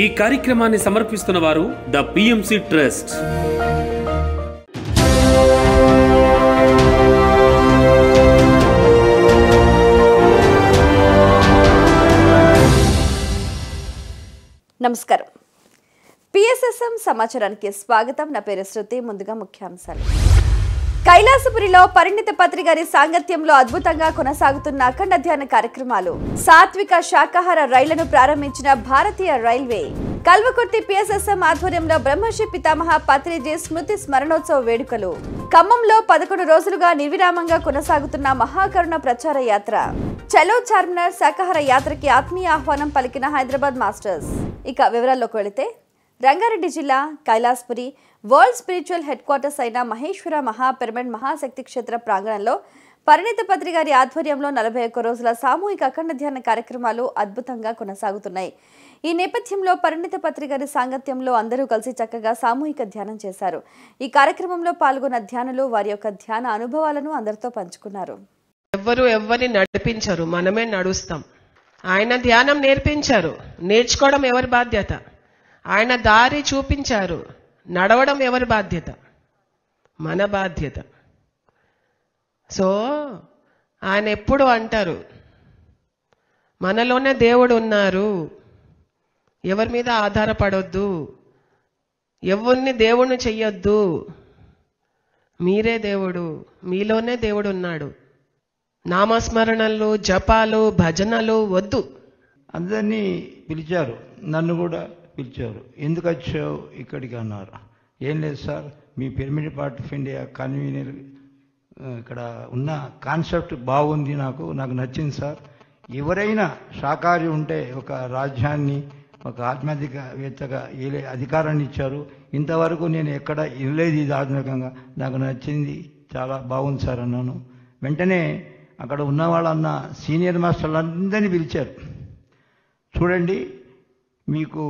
ఈ కార్యక్రమాన్ని సమర్పిస్తున్న వారు ద పిఎంసి ట్రస్ట్. నమస్కారం. పిఎస్ఎస్ఎం సమాచారానికి స్వాగతం. నా పేరు శృతి. ముందుగా ముఖ్యాంశాలు. కైలాసపురిలో పరిణిత పత్రి గారి సాంగత్యంలో అద్భుతంగా కొనసాగుతున్న అఖండ ధ్యాన కార్యక్రమాలు. సాత్విక శాకాహార రైళ్లను ప్రారంభించిన భారతీయ రైల్వే. కల్వకుర్తి పిఎస్ఎస్ఎం ఆధ్వర్యంలో బ్రహ్మర్షి పితామహ పత్రిజీ స్మృతి స్మరణోత్సవ వేడుకలు. ఖమ్మంలో 11 రోజులుగా నిర్విరామంగా కొనసాగుతున్న మహాకరుణ ప్రచార యాత్ర. చలో చార్మినార్ శాకాహార యాత్రకి ఆత్మీయ ఆహ్వానం పలికిన హైదరాబాద్ మాస్టర్స్. ఇక వివరాల్లోకి వెళితే, రంగారెడ్డి జిల్లా Kailasapuri world spiritual head quarters అయిన మహేశ్వర మహాపిరమిడ్ మహాశక్తి క్షేత్ర ప్రాంగణంలో పరిణిత పత్రి గారి ఆధ్వర్యంలో 41 రోజుల సామూహిక అఖండ ధ్యాన కార్యక్రమాలు అద్భుతంగా కొనసాగుతున్నాయి. ఈ నేపథ్యంలో పరిణిత పత్రి గారి సాంగత్యంలో అందరూ కలిసి చక్కగా సామూహిక ధ్యానం చేశారు. ఈ కార్యక్రమంలో పాల్గొన్న ధ్యానులు వారి యొక్క ధ్యాన అనుభవాలను అందరితో పంచుకున్నారు. ఎవరిని నడిపించరు, మనమే నడుస్తాం. ఆయన ధ్యానం నేర్పించారు, నేర్చుకోవడం ఎవరి బాధ్యత? ఆయన దారి చూపించారు, నడవడం ఎవరి బాధ్యత? మన బాధ్యత. సో ఆయన ఎప్పుడు అంటారు, మనలోనే దేవుడు ఉన్నారు, ఎవరి మీద ఆధారపడొద్దు, ఎవరిని దేవుణ్ణి చెయ్యొద్దు, మీరే దేవుడు, మీలోనే దేవుడు ఉన్నాడు. నామస్మరణలు, జపాలు, భజనలు వద్దు. అందరినీ పిలిచారు, నన్ను కూడా పిలిచారు. ఎందుకు వచ్చావు ఇక్కడికి అన్నారు. ఏం లేదు sir, me pyramid part of India convener ఇక్కడ ఉన్న కాన్సెప్ట్ బాగుంది, నాకు నచ్చింది సార్. ఎవరైనా శాకాహారి ఉంటే ఒక రాజ్యాన్ని, ఒక ఆత్మీయవేత్తగా అధికారాన్ని ఇచ్చారు. ఇంతవరకు నేను ఎక్కడ ఇవ్వలేదు ఇది ఆత్మీయంగా, నాకు నచ్చింది, చాలా బాగుంది సార్ అన్నాను. వెంటనే అక్కడ ఉన్న వాళ్ళన్న సీనియర్ మాస్టర్లందరినీ పిలిచారు. చూడండి, మీకు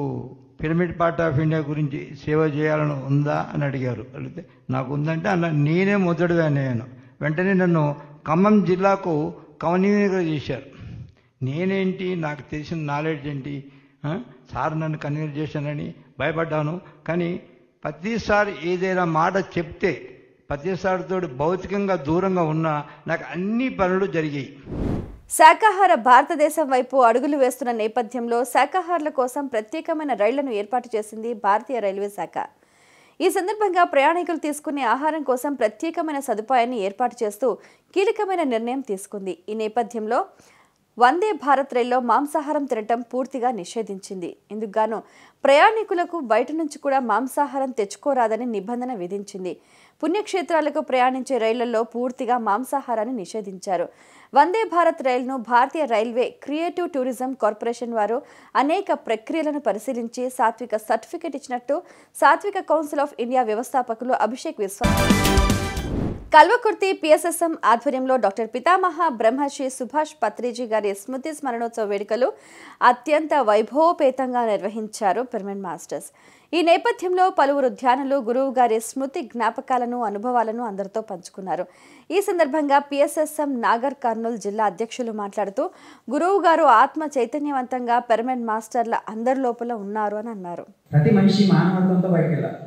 పిరమిడ్ పార్ట్ ఆఫ్ ఇండియా గురించి సేవ చేయాలని ఉందా అని అడిగారు. అడిగితే నాకు ఉందంటే అన్న నేనే మొదటిగా అన్నాను. వెంటనే నన్ను ఖమ్మం జిల్లాకు కన్వీనర్గా చేశారు. నేనేంటి, నాకు తెలిసిన నాలెడ్జ్ ఏంటి, సార్ నన్ను కన్వీనర్ చేశానని భయపడ్డాను. కానీ ప్రతిసారి ఏదైనా మాట చెప్తే, ప్రతిసారితో భౌతికంగా దూరంగా ఉన్నా నాకు అన్ని పనులు జరిగాయి. శాకాహార భారతదేశం వైపు అడుగులు వేస్తున్న నేపథ్యంలో శాకాహారుల కోసం ప్రత్యేకమైన రైళ్లను ఏర్పాటు చేసింది భారతీయ రైల్వే శాఖ. ఈ సందర్భంగా ప్రయాణికులు తీసుకునే ఆహారం కోసం ప్రత్యేకమైన సదుపాయాన్ని ఏర్పాటు చేస్తూ కీలకమైన నిర్ణయం తీసుకుంది. ఈ నేపథ్యంలో వందే భారత్ రైల్లో మాంసాహారం తినటం పూర్తిగా నిషేధించింది. ఇందుకు గాను ప్రయాణికులకు బయట నుంచి కూడా మాంసాహారం తెచ్చుకోరాదని నిబంధన విధించింది. పుణ్యక్షేత్రాలకు ప్రయాణించే రైళ్లలో పూర్తిగా మాంసాహారాన్ని నిషేధించారు. వందే భారత్ రైలును భారతీయ రైల్వే క్రియేటివ్ టూరిజం కార్పొరేషన్ వారు అనేక ప్రక్రియలను పరిశీలించి సాత్విక సర్టిఫికెట్ ఇచ్చినట్టు సాత్విక కౌన్సిల్ ఆఫ్ ఇండియా వ్యవస్థాపకులు అభిషేక్ విశ్వాస్. కల్వకుర్తి పిఎస్ఎస్ఎం ఆధ్వర్యంలో డాక్టర్ పితామహ బ్రహ్మర్షి సుభాష్ పత్రిజీ గారి స్మృతి స్మరణోత్సవ వేడుకలు అత్యంత వైభవపేతంగా నిర్వహించారు పిరమిడ్ మాస్టర్స్. ఈ నేపథ్యంలో పలువురు ధ్యానులు గురువు గారి స్మృతి జ్ఞాపకాలను, అనుభవాలను అందరితో పంచుకున్నారు. ఈ సందర్భంగా పిఎస్ఎస్ఎం నాగర్ కర్నూలు జిల్లా అధ్యక్షులు మాట్లాడుతూ, గురువు గారు ఆత్మ చైతన్యవంతంగా పిరమిడ్ మాస్టర్ల అందరి లోపల ఉన్నారు అని అన్నారు. ప్రతి మనిషి మానవత్వంతో బయటకు వెళ్ళాలి.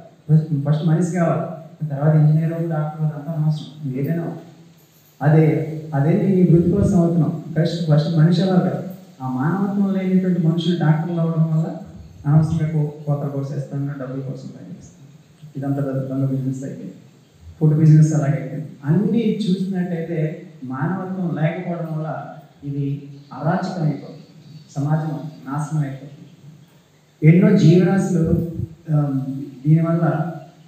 ఫస్ట్ మనిషి కావాలి, తర్వాత ఇంజనీర్, డాక్టర్, అంతా అవసరం. ఏదైనా అదేంటి నీ వృత్తి కోసం అవుతున్నాం. ఫస్ట్ మనిషి అవ్వాలి కదా. ఆ మానవత్వం లేనిటువంటి మనుషులు డాక్టర్లు అవ్వడం వల్ల అనవసరంగా కోతల కోర్స్ వేస్తాను, డబ్బుల కోసం పనిచేస్తాను. ఇదంతా దొంగ బిజినెస్ అయిపోయింది, ఫుడ్ బిజినెస్ అలాగే అయిపోయింది. అన్నీ చూసినట్టయితే మానవత్వం లేకపోవడం వల్ల ఇది అరాచకం అయిపోతుంది, సమాజం నాశనం అయిపోతుంది. ఎన్నో జీవరాశులు దీనివల్ల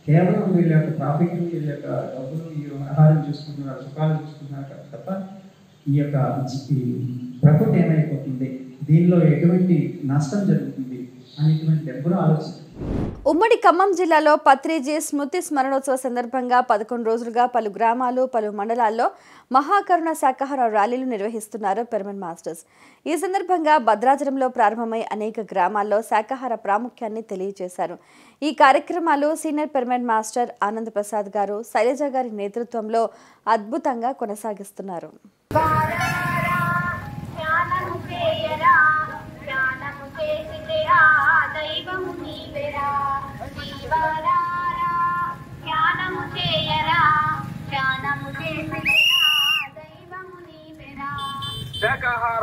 కేవలం వీళ్ళ యొక్క ప్రాఫిట్, వీళ్ళ యొక్క డబ్బులు, ఈ ఆహారం చూసుకుంటున్నారు, సుఖాలు చూసుకుంటున్నారు తప్ప ఈ యొక్క ప్రకృతి ఏమైపోతుంది, దీనిలో ఎటువంటి నష్టం జరుగుతుంది అనేటువంటి ఎప్పుడూ ఆలోచన. ఉమ్మడి ఖమ్మం జిల్లాలో పత్రిజీ స్మృతి స్మరణోత్సవ సందర్భంగా 11 రోజులుగా పలు గ్రామాలు, పలు మండలాల్లో మహాకరుణ శాకాహార ర్యాలీలు నిర్వహిస్తున్నారు పిరమిడ్ మాస్టర్స్. ఈ సందర్భంగా భద్రాచలంలో ప్రారంభమై అనేక గ్రామాల్లో శాకాహార ప్రాముఖ్యాన్ని తెలియజేశారు. ఈ కార్యక్రమాలు senior pyramid master Anand Prasad గారు, శైలజ గారి నేతృత్వంలో అద్భుతంగా కొనసాగిస్తున్నారు. దైవ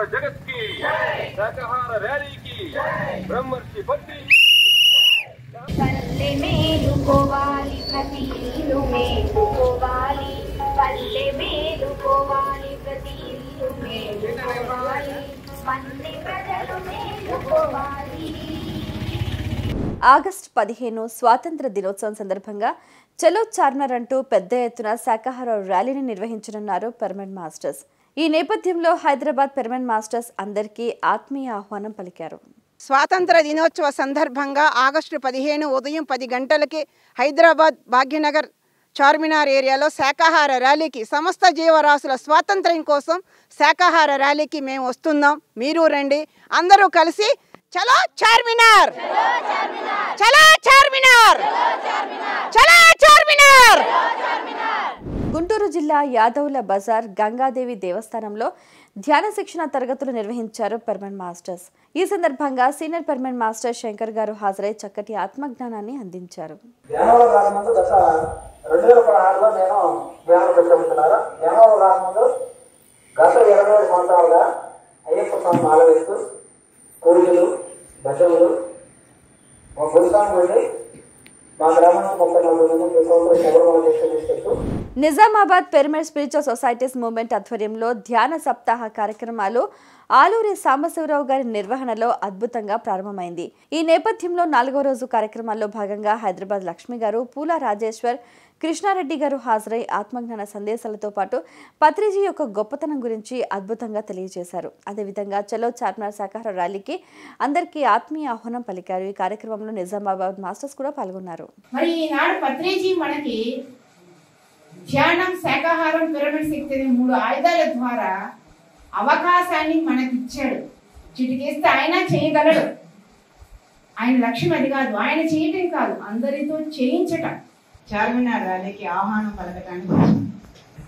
जगत की शाकाहार रैली की ब्रह्मर्षि भक्ति पल्ले मेलुकोवाली प्रति इल्लु मेलुकोवाली पल्ले मेलुकोवाली प्रति इल्लु मेलुकोवाली मन्ने प्रजलु मेलुकोवाली। ఆగస్టు 15 స్వాతంత్ర దినోత్సవం సందర్భంగా చలో చార్మినార్ అంటూ పెద్ద ఎత్తున శాకాహార ర్యాలీని నిర్వహించనున్నారు పెర్మనెంట్ మాస్టర్స్. ఈ నేపథ్యంలో హైదరాబాద్ పెర్మనెంట్ మాస్టర్స్ అందరికీ ఆత్మీయ ఆహ్వానం పలికారు. స్వాతంత్ర దినోత్సవ సందర్భంగా ఆగస్టు 15 ఉదయం 10 గంటలకి హైదరాబాద్ భాగ్యనగర్ చార్మినార్ ఏరియాలో శాకాహార ర్యాలీకి సమస్త జీవరాశుల స్వాతంత్ర్యం కోసం శాకాహార ర్యాలీకి మేము వస్తున్నాం. మీరు రండి, అందరూ కలిసి చలో చార్మినార్, చలో చార్మినార్, చలో చార్మినార్. గుంటూరు జిల్లా యాదవుల బజార్ గంగాదేవి దేవస్థానంలో ధ్యాన శిక్షణ తరగతులు నిర్వహించారు పెర్మనెంట్ మాస్టర్స్. ఈ సందర్భంగా సీనియర్ పెర్మనెంట్ మాస్టర్ శంకర్ గారు హాజరై చక్కటి ఆత్మజ్ఞానాన్ని అందించారు. పూజలు భజనలు మా గురుసాం నుండి మా గ్రామానికి 34 Nizamabad pyramid spiritual societies movement ఆధ్వర్యంలో ధ్యాన సప్తాహ కార్యక్రమాలు ఆలూరి సాంబశివరావు గారి నిర్వహణలో అద్భుతంగా ప్రారంభమైంది. ఈ నేపథ్యంలో 4వ రోజు కార్యక్రమాల్లో భాగంగా హైదరాబాద్ లక్ష్మి గారు, పూల రాజేశ్వర్, కృష్ణారెడ్డి గారు హాజరై ఆత్మజ్ఞాన సందేశాలతో పాటు పత్రిజీ యొక్క గొప్పతనం గురించి అద్భుతంగా తెలియజేశారు. అదేవిధంగా చలో చార్మినార్ శాకాహార ర్యాలీకి అందరికీ ఆత్మీయ ఆహ్వానం పలికారు. ఈ కార్యక్రమంలో నిజామాబాద్ మాస్టర్స్ కూడా పాల్గొన్నారు. మరి ఈనాడు పత్రిజీ మనకి ధ్యానం, శాకాహారం, పిరమిడ్ శక్తి 3 ఆయుధాల ద్వారా అవకాశాన్ని మనకి ఇచ్చాడు. చిటికేస్తే ఆయన చేయగలడు. ఆయన లక్ష్యం అది కాదు, ఆయన చేయటం కాదు, అందరితో చేయించటం. చార్మినార్ ర్యాలీకి ఆహ్వానం పలకటానికి వచ్చాం.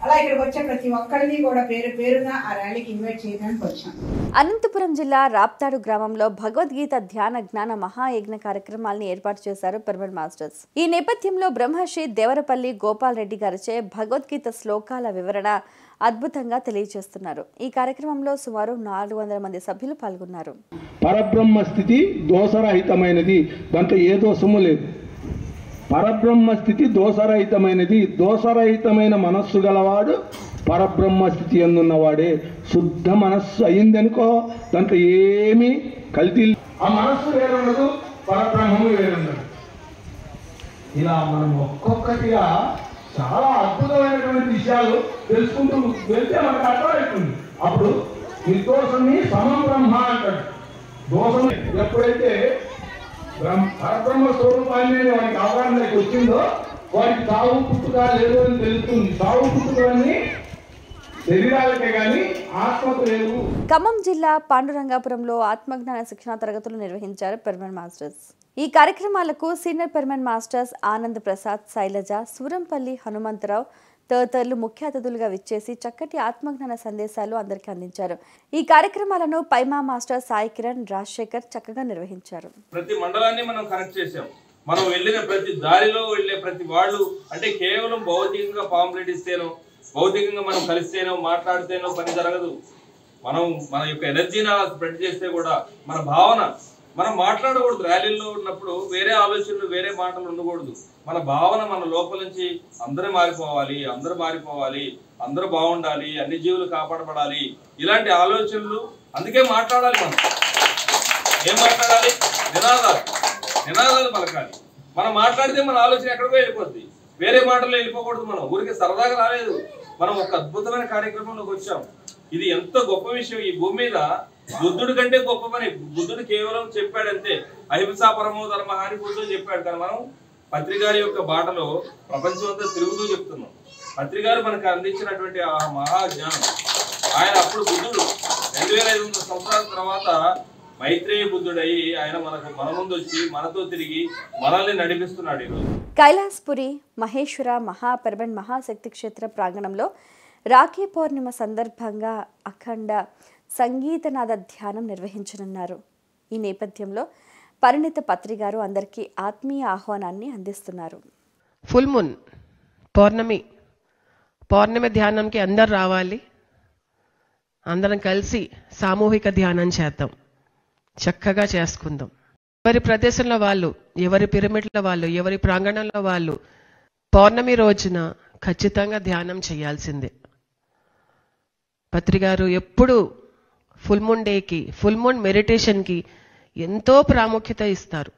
అలా ఇక్కడికి వచ్చే ప్రతి ఒక్కరిని కూడా పేరు పేరున ఆ ర్యాలీకి ఇన్వైట్ చేయడానికి వచ్చాం. అనంతపురం జిల్లా రాప్తాడు గ్రామంలో భగవద్గీత ధ్యాన జ్ఞాన మహాయజ్ఞ కార్యక్రమాలను ఏర్పాటు చేశారు పెర్మనెంట్ మాస్టర్స్. ఈ నేపథ్యంలో బ్రహ్మశ్రీ దేవరపల్లి గోపాల్ రెడ్డి గారిచే భగవద్గీత శ్లోకాల వివరణ అద్భుతంగా తెలియజేస్తున్నారు. ఈ కార్యక్రమంలో సుమారు 400 మంది సభ్యులు పాల్గొన్నారు. పరబ్రహ్మ స్థితి దోషరహితమైనది, దాంట్లో ఏ దోషము లేదు. పరబ్రహ్మ స్థితి దోషరహితమైనది. దోషరహితమైన మనస్సు గలవాడు పరబ్రహ్మ స్థితి అందున్నవాడే. శుద్ధ మనస్సు అయిందనుకో, దాంట్లో ఏమీ కల్తీ, ఆ మనస్సు వేరుండదు, పరబ్రహ్మము వేరుండదు. ఇలా మనం ఒక్కొక్కటిగా చాలా అద్భుతమైనటువంటి విషయాలు తెలుసుకుంటూ వెళ్తే మనకు అర్థమవుతుంది. అప్పుడు నిర్దోషాన్ని సమం బ్రహ్మ అంటాడు. దోషం ఎప్పుడైతే పరబ్రహ్మ స్వరూపాన్ని వారికి అవగాహనలోకి వచ్చిందో వారికి సాగు పుట్టుక లేదు అని తెలుస్తుంది. సాగు పుట్టుకని శరీరాలకే కానీ ఆత్మకు లేవు. ఖమ్మం జిల్లా పాండురంగాపురంలో ఆత్మజ్ఞాన శిక్షణ తరగతులు నిర్వహించారు పెర్మనెంట్ మాస్టర్స్. ఈ కార్యక్రమాలకు senior permanent masters Anand Prasad, Shailaja, Surampalli Hanumantharao తదితరులు ముఖ్య అతిథులుగా విచ్చేసి చక్కటి ఆత్మజ్ఞాన సందేశాలు అందరికీ అందించారు. ఈ కార్యక్రమాలను పైమా మాస్టర్ సాయి కిరణ్, రాజశేఖర్ చక్కగా నిర్వహించారు. ప్రతి మండలాన్ని మనం కనెక్ట్ చేసాం. మనం వెళ్ళిన ప్రతి దారిలో వెళ్ళే ప్రతి వాళ్ళు అంటే కేవలం భౌతికంగా పాంప్లెట్ ఇస్తేనో, భౌతికంగా మనం కలిస్తేనో, మాట్లాడితేనో పని జరగదు. మనం మన యొక్క ఎనర్జీని అలా స్ప్రెడ్ చేస్తే కూడా మన భావన, మనం మాట్లాడకూడదు. ర్యాలీల్లో ఉన్నప్పుడు వేరే ఆలోచనలు, వేరే మాటలు ఉండకూడదు. మన భావన మన లోపల నుంచి అందరూ మారిపోవాలి, అందరూ బాగుండాలి, అన్ని జీవులు కాపాడబడాలి, ఇలాంటి ఆలోచనలు. అందుకే మాట్లాడాలి. మనం ఏం మాట్లాడాలి? నినాదాలు పలకాలి. మనం మాట్లాడితే మన ఆలోచన ఎక్కడికో వెళ్ళిపోద్ది, వేరే మాటల్లో వెళ్ళిపోకూడదు. మనం ఊరికే సరదాగా రాలేదు, మనం ఒక అద్భుతమైన కార్యక్రమంలోకి వచ్చాం. ఇది ఎంత గొప్ప విషయం. ఈ భూమి మీద బుద్ధుడి కంటే గొప్ప పని. బుద్ధుడు కేవలం చెప్పాడంతే, అహింసా పరమో ధర్మ అని బుద్ధుడు చెప్పాడు. కానీ మనం పత్రికారి యొక్క బాటలో ప్రపంచం అంతా తిరుగుతూ చెప్తున్నాం. పత్రికారు మనకు అందించినటువంటి ఆ మహాజ్ఞానం. ఆయన అప్పుడు బుద్ధుడు 2500 సంవత్సరాల తర్వాత మైత్రేయ బుద్ధుడై ఆయన మన ముందు వచ్చి మనతో తిరిగి మనల్ని నడిపిస్తున్నాడు. ఈరోజు కైలాస్పురి మహేశ్వర మహాపెర్మనెంట్ మహాశక్తి క్షేత్ర ప్రాంగణంలో రాఖీ పౌర్ణిమ సందర్భంగా అఖండ సంగీతనాద ధ్యానం నిర్వహించనున్నారు. ఈ నేపథ్యంలో పరిణిత పత్రి గారు అందరికీ ఆత్మీయ ఆహ్వానాన్ని అందిస్తున్నారు. ఫుల్ మూన్ పౌర్ణమి ధ్యానంకి అందరు రావాలి. అందరం కలిసి సామూహిక ధ్యానం చేద్దాం, చక్కగా చేసుకుందాం. ఎవరి ప్రదేశంలో వాళ్ళు, ఎవరి పిరమిడ్ల వాళ్ళు, ఎవరి ప్రాంగణంలో వాళ్ళు పౌర్ణమి రోజున ఖచ్చితంగా ధ్యానం చేయాల్సిందే. పత్రిగారు ఎప్పుడు ఫుల్ మూన్ డేకి, ఫుల్ మూన్ మెడిటేషన్కి ఎంతో ప్రాముఖ్యత ఇస్తారు.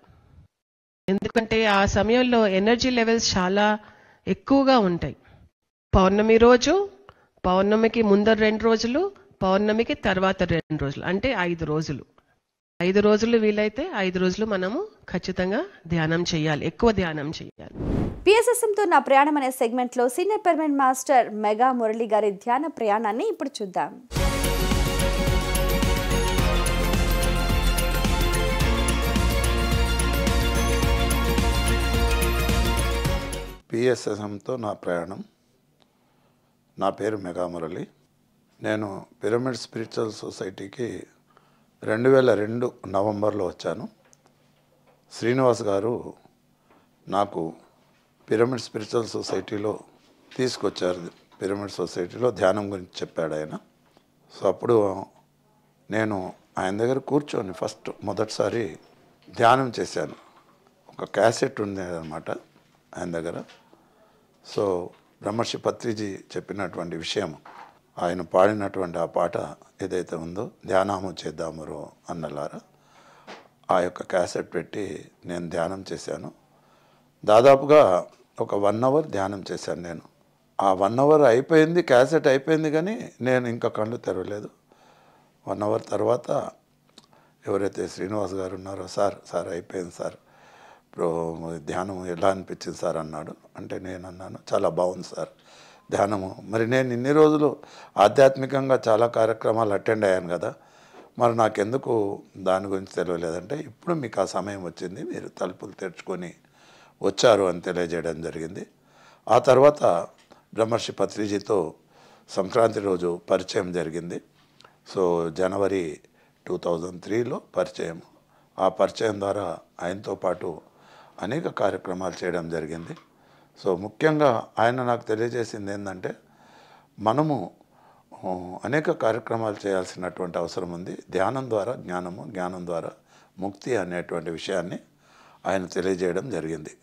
ఎందుకంటే ఆ సమయంలో ఎనర్జీ లెవెల్స్ చాలా ఎక్కువగా ఉంటాయి. పౌర్ణమి రోజు, పౌర్ణమికి ముందర 2 రోజులు, పౌర్ణమికి తర్వాత 2 రోజులు, అంటే 5 రోజులు. 5 రోజులు వీలైతే 5 రోజులు మనము ఖచ్చితంగా ధ్యానం చేయాలి, ఎక్కువ ధ్యానం చేయాలి. పిఎస్ఎస్ఎంతో నా ప్రయాణం అనే సెగ్మెంట్లో senior pyramid master mega Murali గారి ధ్యాన ప్రయాణాన్ని ఇప్పుడు చూద్దాం. పిఎస్ఎస్ఎంతో నా ప్రయాణం. నా పేరు మెగా మురళి. నేను పిరమిడ్ స్పిరిచువల్ సొసైటీకి 2002 నవంబర్లో వచ్చాను. శ్రీనివాస్ గారు నాకు పిరమిడ్ స్పిరిచువల్ సొసైటీలో తీసుకొచ్చారు. పిరమిడ్ సొసైటీలో ధ్యానం గురించి చెప్పాడు ఆయన. సో అప్పుడు నేను ఆయన దగ్గర కూర్చొని మొదటిసారి ధ్యానం చేశాను. ఒక క్యాసెట్ ఉంది అన్నమాట ఆయన దగ్గర. సో బ్రహ్మర్షి పత్రిజీ చెప్పినటువంటి విషయం, ఆయన పాడినటువంటి ఆ పాట ఏదైతే ఉందో, ధ్యానము చేద్దామరో అన్నలారా, ఆ యొక్క క్యాసెట్ పెట్టి నేను ధ్యానం చేశాను. దాదాపుగా ఒక 1 అవర్ ధ్యానం చేశాను నేను. ఆ 1 అవర్ అయిపోయింది, క్యాసెట్ అయిపోయింది, కానీ నేను ఇంకా కళ్ళు తెరవలేదు. 1 అవర్ తర్వాత ఎవరైతే శ్రీనివాస్ గారు ఉన్నారో, సార్ అయిపోయింది సార్, ధ్యానం ఎలా అనిపించింది సార్ అన్నాడు. అంటే నేను అన్నాను, చాలా బాగుంది సార్ ధ్యానము. మరి నేను ఇన్ని రోజులు ఆధ్యాత్మికంగా చాలా కార్యక్రమాలు అటెండ్ అయ్యాను కదా, మరి నాకెందుకు దాని గురించి తెలియలేదంటే, ఇప్పుడు మీకు ఆ సమయం వచ్చింది, మీరు తలుపులు తెరుచుకొని వచ్చారు అని తెలియజేయడం జరిగింది. ఆ తర్వాత బ్రహ్మర్షి పత్రిజీతో సంక్రాంతి రోజు పరిచయం జరిగింది. సో జనవరి 2003లో పరిచయం. ఆ పరిచయం ద్వారా ఆయనతో పాటు అనేక కార్యక్రమాలు చేయడం జరిగింది. సో ముఖ్యంగా ఆయన నాకు తెలియజేసింది ఏంటంటే, మనము అనేక కార్యక్రమాలు చేయాల్సినటువంటి అవసరం ఉంది. ధ్యానం ద్వారా జ్ఞానము, జ్ఞానం ద్వారా ముక్తి అనేటువంటి విషయాన్ని ఆయన తెలియజేయడం జరిగింది.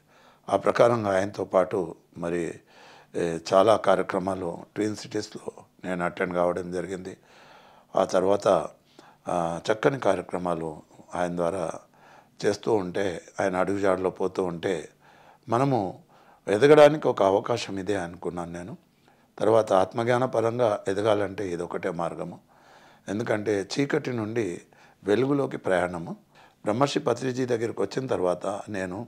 ఆ ప్రకారంగా ఆయనతో పాటు మరి చాలా కార్యక్రమాలు ట్విన్ సిటీస్లో నేను అటెండ్ కావడం జరిగింది. ఆ తర్వాత చక్కని కార్యక్రమాలు ఆయన ద్వారా చేస్తూ ఉంటే, ఆయన అడుగుజాడలో పోతూ ఉంటే మనము ఎదగడానికి ఒక అవకాశం ఇదే అనుకున్నాను నేను. తర్వాత ఆత్మజ్ఞాన పరంగా ఎదగాలంటే ఇదొకటే మార్గము. ఎందుకంటే చీకటి నుండి వెలుగులోకి ప్రయాణము. బ్రహ్మర్షి పత్రిజీ దగ్గరికి వచ్చిన తర్వాత నేను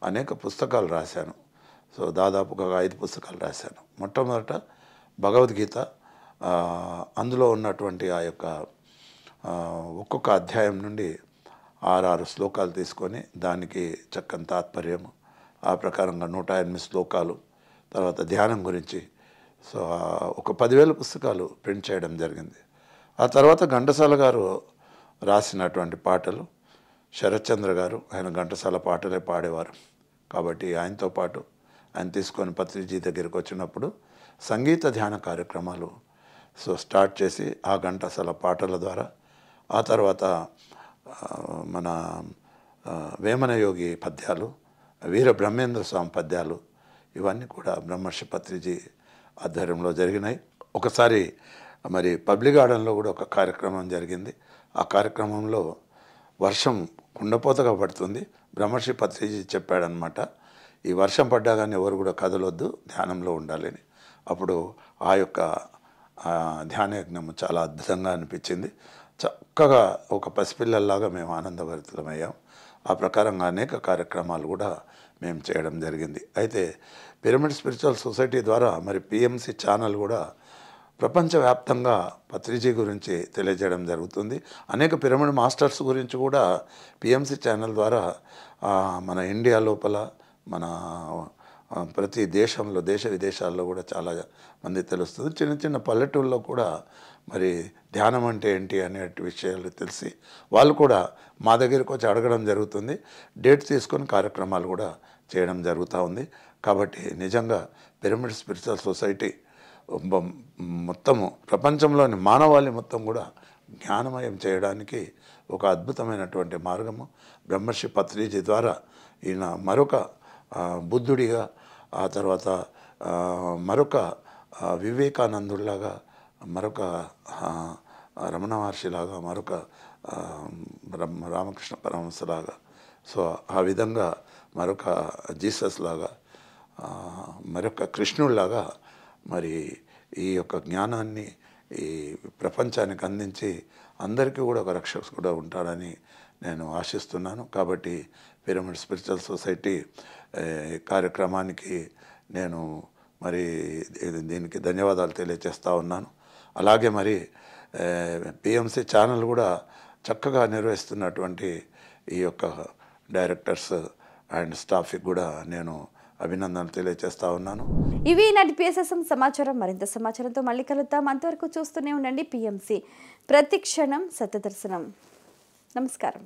అనేక పుస్తకాలు రాశాను. సో దాదాపుగా 5 పుస్తకాలు రాశాను. మొట్టమొదట భగవద్గీత, అందులో ఉన్నటువంటి ఆ యొక్క ఒక్కొక్క అధ్యాయం నుండి 6 శ్లోకాలు తీసుకొని దానికి చక్కని తాత్పర్యము, ఆ ప్రకారంగా 108 శ్లోకాలు, తర్వాత ధ్యానం గురించి సో ఒక 10,000 పుస్తకాలు ప్రింట్ చేయడం జరిగింది. ఆ తర్వాత ఘంటసాల గారు రాసినటువంటి పాటలు, శరత్చంద్ర గారు ఆయన ఘంటసాల పాటలే పాడేవారు కాబట్టి ఆయనతో పాటు ఆయన తీసుకొని పత్రిజీ దగ్గరికి వచ్చినప్పుడు సంగీత ధ్యాన కార్యక్రమాలు సో స్టార్ట్ చేసి ఆ ఘంటసాల పాటల ద్వారా, ఆ తర్వాత మన వేమన యోగి పద్యాలు, వీర బ్రహ్మేంద్ర స్వామి పద్యాలు, ఇవన్నీ కూడా బ్రహ్మర్షి పత్రిజీ ఆధ్వర్యంలో జరిగినాయి. ఒకసారి మరి పబ్లిక్ గార్డెన్లో కూడా ఒక కార్యక్రమం జరిగింది. ఆ కార్యక్రమంలో వర్షం కుండపోతగా పడుతుంది. బ్రహ్మర్షి పత్రిజీ చెప్పాడనమాట, ఈ వర్షం పడ్డా కానీ ఎవరు కూడా కదలొద్దు, ధ్యానంలో ఉండాలని. అప్పుడు ఆ యొక్క ధ్యానయజ్ఞము చాలా అద్భుతంగా అనిపించింది. చక్కగా ఒక పసిపిల్లల్లాగా మేము ఆనందభరితులమయ్యాం. ఆ ప్రకారంగా అనేక కార్యక్రమాలు కూడా మేము చేయడం జరిగింది. అయితే పిరమిడ్ స్పిరిచువల్ సొసైటీ ద్వారా మరి పిఎంసి ఛానల్ కూడా ప్రపంచవ్యాప్తంగా పత్రిజీ గురించి తెలియజేయడం జరుగుతుంది. అనేక పిరమిడ్ మాస్టర్స్ గురించి కూడా పిఎంసి ఛానల్ ద్వారా మన ఇండియా లోపల, మన ప్రతి దేశంలో, దేశ విదేశాల్లో కూడా చాలా మంది తెలుస్తుంది. చిన్న చిన్న పల్లెటూళ్ళలో కూడా మరి ధ్యానం అంటే ఏంటి అనే విషయాలు తెలిసి వాళ్ళు కూడా మా దగ్గరికి వచ్చి అడగడం జరుగుతుంది. డేట్ తీసుకొని కార్యక్రమాలు కూడా చేయడం జరుగుతూ ఉంది. కాబట్టి నిజంగా పిరమిడ్ స్పిరిచువల్ సొసైటీ మొత్తము ప్రపంచంలోని మానవాళి మొత్తం కూడా జ్ఞానమయం చేయడానికి ఒక అద్భుతమైనటువంటి మార్గము బ్రహ్మర్షి పత్రిజీ ద్వారా ఈయన మరొక బుద్ధుడిగా, ఆ తర్వాత మరొక వివేకానందుడిలాగా, మరొక రమణ మహర్షిలాగా, మరొక రామకృష్ణ పరమహంసలాగా, సో ఆ విధంగా మరొక జీసస్ లాగా, మరొక కృష్ణుడిలాగా మరి ఈ యొక్క జ్ఞానాన్ని ఈ ప్రపంచానికి అందించి అందరికీ కూడా ఒక రక్షకుడు కూడా ఉంటాడని నేను ఆశిస్తున్నాను. కాబట్టి పిరమిడ్ స్పిరిచువల్ సొసైటీ కార్యక్రమానికి నేను మరి దీనికి ధన్యవాదాలు తెలియజేస్తూ ఉన్నాను. అలాగే మరి పిఎంసి ఛానల్ కూడా చక్కగా నిర్వహిస్తున్నటువంటి ఈ యొక్క డైరెక్టర్స్ అండ్ స్టాఫ్కి కూడా నేను అభినందనలు తెలియజేస్తా ఉన్నాను. ఇవి ఈనాటి పిఎస్ఎస్ఎం సమాచారం. మరింత సమాచారంతో మళ్ళీ కలుద్దాం. అంతవరకు చూస్తూనే ఉండండి పిఎంసి, ప్రతి క్షణం సత్యదర్శనం. నమస్కారం.